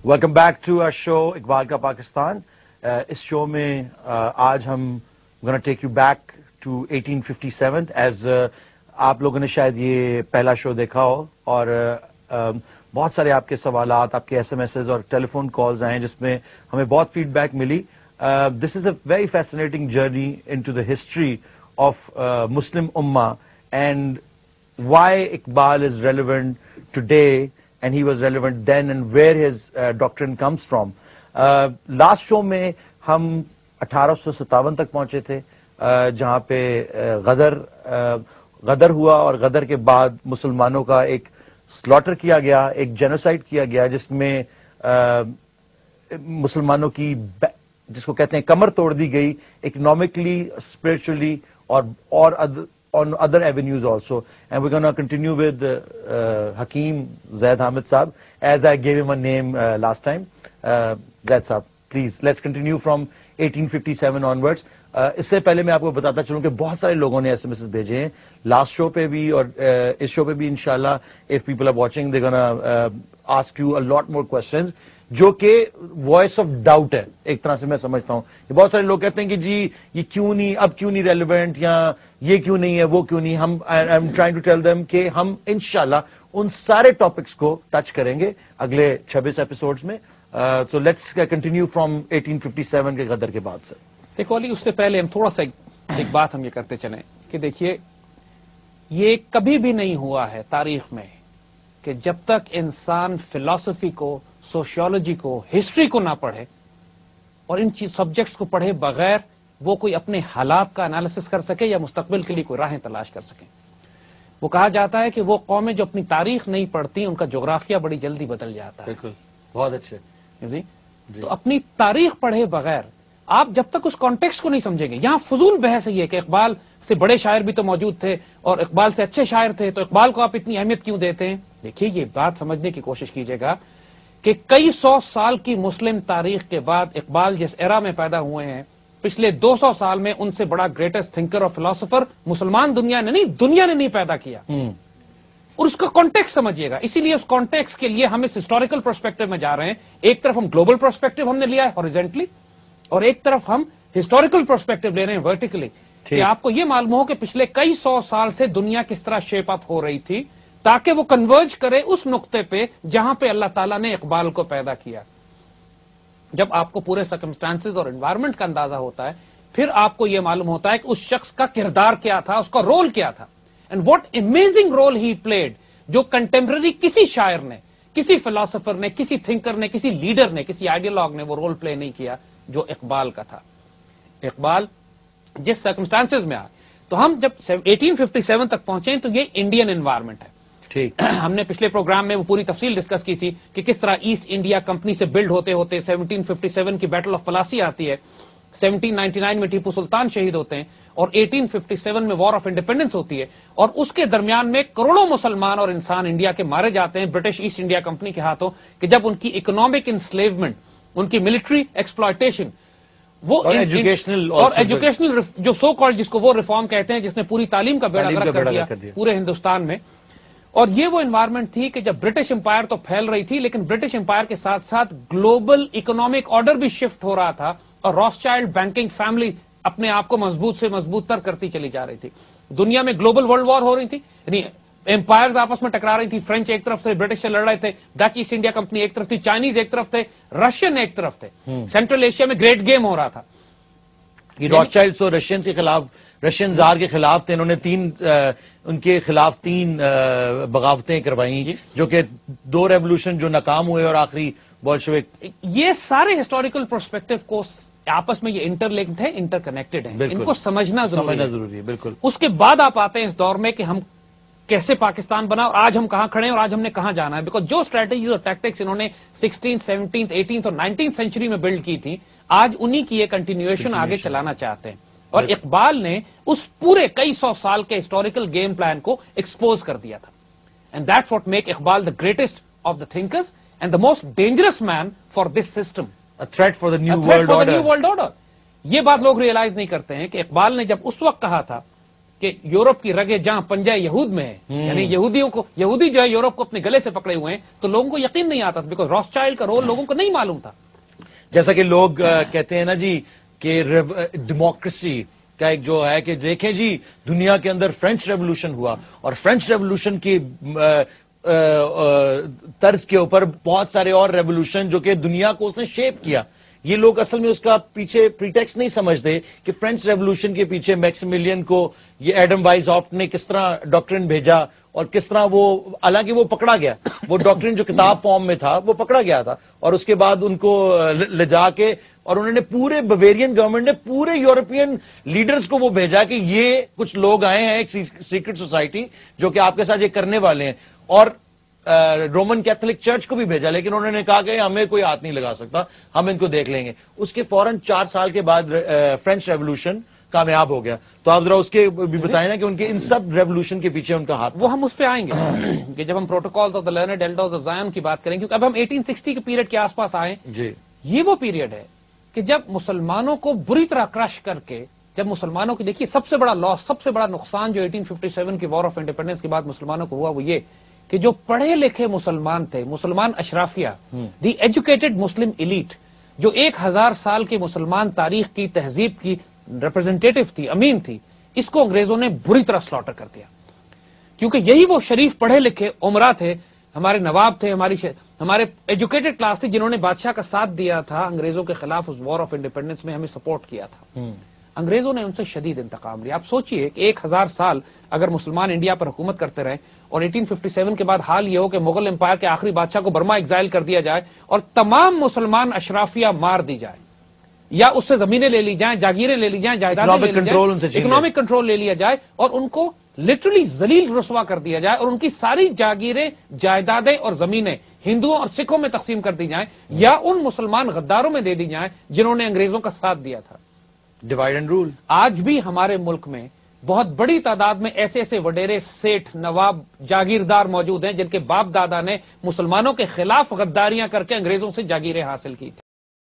Welcome back to our show Iqbal کا پاکستان. اس show میں آج ہم gonna take you back to 1857 as آپ لوگوں نے شاید یہ پہلا شو دیکھا ہو اور بہت سارے آپ کے سوالات, آپ کے SMS اور ٹیلی فون کالز آئے ہیں جس میں ہمیں بہت فیڈ بیک ملی. This is a very fascinating journey into the history of Muslim امہ and why Iqbal is relevant today and he was relevant then and where his doctrine comes from. Last show میں ہم 1857 تک پہنچے تھے جہاں پہ غدر ہوا اور غدر کے بعد مسلمانوں کا ایک سلاٹر کیا گیا, ایک جینوسائڈ کیا گیا جس میں مسلمانوں کی جس کو کہتے ہیں کمر توڑ دی گئی اکنامکلی, اسپرچولی اور on other avenues also. And we're going to continue with Hakeem Zaid Hamid Saab, as I gave him a name last time. Zaid Saab, please, let's continue from 1857 onwards. اس سے پہلے میں آپ کو بتاتا چلوں کہ بہت سارے لوگوں نے SMS بھیجے ہیں لاسٹ شو پہ بھی اور اس شو پہ بھی انشاءاللہ. if people are watching they're gonna ask you a lot more questions جو کہ وائس آف ڈاؤٹ ہے ایک طرح سے میں سمجھتا ہوں. بہت سارے لوگ کہتے ہیں کہ جی یہ کیوں نہیں, اب کیوں نہیں ریلیونٹ, یا یہ کیوں نہیں ہے, وہ کیوں نہیں. ہم I am trying to tell them کہ ہم انشاءاللہ ان سارے ٹاپکس کو ٹچ کریں گے اگلے 26 ایپیسوڈز میں. سو لیٹس کنٹینیو فرام 1857 کے غدر کے بعد سے. دیکھو علی, اس سے پہلے ہم تھوڑا سا ایک بات ہم یہ کرتے چلیں کہ دیکھیے یہ کبھی بھی نہیں ہوا ہے تاریخ میں کہ جب تک انسان فلسفی کو, سوشیولوجی کو, ہسٹری کو نہ پڑھے اور ان سبجیکٹس کو پڑھے بغیر وہ کوئی اپنے حالات کا انالیسس کر سکے یا مستقبل کے لیے کوئی راہیں تلاش کر سکے. وہ کہا جاتا ہے کہ وہ قومیں جو اپنی تاریخ نہیں پڑھتی ان کا جغرافیہ بڑی جلدی بدل جاتا ہے. بالکل, بہت اچھے جی. تو اپنی تاریخ پڑھے بغیر آپ جب تک اس کانٹیکسٹ کو نہیں سمجھیں گے, یہاں فضول بحث یہ ہے کہ اقبال سے بڑے شاعر بھی تو موجود تھے اور اقبال سے اچھے شاعر تھے تو اقبال کو آپ اتنی اہمیت کیوں دیتے ہیں. دیکھیے یہ بات سمجھنے کی کوشش کیجیے گا کہ کئی سو سال کی مسلم تاریخ کے بعد اقبال جس ایرا میں پیدا ہوئے ہیں پچھلے 200 سال میں ان سے بڑا گریٹسٹ تھنکر اور فلاسفر مسلمان دنیا نے نہیں پیدا کیا. اور اس کا کانٹیکس سمجھیے گا. اسی لیے اس کانٹیکس کے لیے ہم اس ہسٹوریکل پرسپیکٹو میں جا رہے ہیں. ایک طرف ہم گلوبل پرسپیکٹو ہم نے لیا ہے ہاریزونٹلی اور ایک طرف ہم ہسٹوریکل پرسپیکٹو لے رہے ہیں ورٹیکلی, کہ آپ کو یہ معلوم ہو کہ پچھلے کئی سو سال سے دنیا کس طرح شیپ اپ ہو رہی تھی تاکہ وہ کنورج کرے اس نقطے پہ جہاں پہ اللہ تعالیٰ نے اقبال کو پیدا کیا. جب آپ کو پورے سرکمسٹانسز اور انوائرمنٹ کا اندازہ ہوتا ہے پھر آپ کو یہ معلوم ہوتا ہے کہ اس شخص کا کردار کیا تھا, اس کا رول کیا تھا, and what amazing role he played, جو کنٹمپرری کسی شاعر نے, کسی فلاسفر نے, کسی تھنکر نے, کسی لیڈر نے, کسی آئیڈیالوگ نے وہ رول پلے نہیں کیا جو اقبال کا تھا. اقبال جس سرکمسٹانسز میں آئے تو ہم جب 1857 تک پہنچے تو یہ انڈین انوائرمنٹ ہے. ہم نے پچھلے پروگرام میں وہ پوری تفصیل ڈسکس کی تھی کہ کس طرح ایسٹ انڈیا کمپنی سے بلڈ ہوتے ہوتے 1757 کی بیٹل آف پلاسی آتی ہے, 1799 میں ٹیپو سلطان شہید ہوتے ہیں اور 1857 میں وار آف انڈیپینڈنس ہوتی ہے اور اس کے درمیان میں کروڑوں مسلمان اور انسان انڈیا کے مارے جاتے ہیں برٹش ایسٹ انڈیا کمپنی کے ہاتھوں, کہ جب ان کی اکنامک انسلیومنٹ, ان کی ملٹری ایکسپلائٹیشن, وہ اور ایجوکیشنل جو سو کالڈ جس کو وہ ریفارم کہتے ہیں جس نے پوری تعلیم کا بیڑا غرق کر دیا پورے ہندوستان میں. اور یہ وہ انوائرمنٹ تھی کہ جب برٹش امپائر تو پھیل رہی تھی لیکن برٹش امپائر کے ساتھ ساتھ گلوبل اکنامک آرڈر بھی شفٹ ہو رہا تھا اور راس چائلڈ بینکنگ فیملی اپنے آپ کو مضبوط سے مضبوط تر کرتی چلی جا رہی تھی. دنیا میں گلوبل ورلڈ وار ہو رہی تھی, یعنی امپائرز آپس میں ٹکرا رہی تھی. فرینچ ایک طرف سے برٹش سے لڑ رہے تھے, ڈچ ایسٹ انڈیا کمپنی ایک طرف تھی, چائنیز ایک طرف تھے, رشین ایک طرف تھے. سینٹرل ایشیا میں گریٹ گیم ہو رہا تھا. راس چائلڈ اور رشین کے خلاف, رشین زار کے خلاف تھے, انہوں نے ان کے خلاف 3 بغاوتیں کروائی جو کہ 2 ریولوشن جو ناکام ہوئے اور آخری بولشوک. یہ سارے ہسٹوریکل پرسپیکٹو کو آپس میں یہ انٹر لنکڈ ہے, انٹر کنیکٹڈ ہے, ان کو سمجھنا ضروری ہے. بالکل. اس کے بعد آپ آتے ہیں اس دور میں کہ ہم کیسے پاکستان بنا اور آج ہم کہاں کھڑے ہیں اور آج ہم نے کہاں جانا ہے. بیکاز جو اسٹریٹجیز اور ٹیکٹکس انہوں نے 16th, 17th, 18th اور 19th سینچری میں بلڈ کی تھی آج انہی کی یہ کنٹینیویشن آگے چلانا چاہتے ہیں. اور اقبال نے اس پورے کئی سو سال کے ہسٹوریکل گیم پلان کو ایکسپوز کر دیا تھا. And that's what make Iqbal the greatest of the thinkers and the most dangerous man for this system, threat for the new world order. یہ بات لوگ ریئلائز نہیں کرتے ہیں کہ اقبال نے جب اس وقت کہا تھا کہ یورپ کی رگے جہاں پنجہ یہود میں ہے، یعنی یہودی جو ہے یورپ کو اپنے گلے سے پکڑے ہوئے ہیں، تو لوگوں کو یقین نہیں آتا، بیکاز راسچائلڈ کا رول لوگوں کو نہیں معلوم تھا. جیسا کہ لوگ کہتے ہیں نا جی کہ ڈیموکریسی کا ایک جو ہے کہ دیکھیں جی دنیا کے اندر فرینچ ریولوشن ہوا اور فرینچ ریولوشن کی طرز کے اوپر بہت سارے اور ریولوشن جو کہ دنیا کو اس نے شیپ کیا. یہ لوگ اصل میں اس کا پیچھے پریٹیکس نہیں سمجھتے کہ فرینچ ریولوشن کے پیچھے میکسیملین کو یہ ایڈم وائز ہاپٹ نے کس طرح ڈاکٹرن بھیجا اور کس طرح وہ، حالانکہ وہ پکڑا گیا، وہ ڈاکٹرن جو کتاب فارم میں تھا وہ پکڑا گیا تھا، اور اس کے بعد ان کو لے جا کے اور انہوں نے پورے بویرین گورنمنٹ نے پورے یورپین لیڈرز کو وہ بھیجا کہ یہ کچھ لوگ آئے ہیں ایک سیکرٹ سوسائٹی جو کہ آپ کے ساتھ یہ کرنے والے ہیں، اور رومن کیتھولک چرچ کو بھی بھیجا، لیکن انہوں نے کہا کہ ہمیں کوئی ہاتھ نہیں لگا سکتا، ہم ان کو دیکھ لیں گے. اس کے فوراً 4 سال کے بعد فرینچ ریولوشن کامیاب ہو گیا. تو آپ ذرا اس کے بھی بتائیں نا کہ ان کے ان سب ریولوشن کے پیچھے ان کا ہاتھ. وہ ہم اس پہ آئیں گے کہ جب ہم protocols of the learned elders of Zion کی بات کریں، کیونکہ اب ہم 1860 کے پیریڈ کے آس پاس آئے. جی یہ وہ پیریڈ ہے کہ جب مسلمانوں کو بری طرح کرش کر کے، جب مسلمانوں کی دیکھیے سب سے بڑا لاس، سب سے بڑا نقصان جو 1857 کی وار آف انڈیپینڈنس کے بعد مسلمانوں کو ہوا، وہ یہ کہ جو پڑھے لکھے مسلمان تھے، مسلمان اشرافیہ، دی ایجوکیٹڈ مسلم ایلیٹ، جو 1000 سال کے مسلمان تاریخ کی تہذیب کی ریپرزینٹیٹو تھی، امین تھی، اس کو انگریزوں نے بری طرح سلاٹر کر دیا. کیونکہ یہی وہ شریف پڑھے لکھے عمرا تھے، ہمارے نواب تھے، ہمارے ایجوکیٹڈ کلاس تھی، جنہوں نے بادشاہ کا ساتھ دیا تھا انگریزوں کے خلاف اس وار آف انڈیپینڈنس میں، ہمیں سپورٹ کیا تھا. انگریزوں نے ان سے شدید انتقام لیا. آپ سوچئے کہ 1000 سال اگر مسلمان انڈیا پر حکومت کرتے رہے اور 1857 کے بعد حال یہ ہو کہ مغل امپائر کے آخری بادشاہ کو برما ایگزائل کر دیا جائے اور تمام مسلمان اشرافیہ مار دی جائے، یا اس سے زمینیں لے لی جائیں، جاگیریں لے لی جائیں، جائیدادیں لے لی جائیں، اکنامک کنٹرول لے لیا جائے، اور ان کو لٹرلی ذلیل رسوا کر دیا جائے، اور ان کی ساری جاگیریں، جائیدادیں اور زمینیں ہندوؤں اور سکھوں میں تقسیم کر دی جائیں، یا ان مسلمان غداروں میں دے دی جائیں جنہوں نے انگریزوں کا ساتھ دیا تھا. Divide and rule. آج بھی ہمارے ملک میں بہت بڑی تعداد میں ایسے وڈیرے، سیٹھ، نواب، جاگیردار موجود ہیں جن کے باپ دادا نے مسلمانوں کے خلاف غداریاں کر کے انگریزوں سے جاگیریں حاصل کی تھی.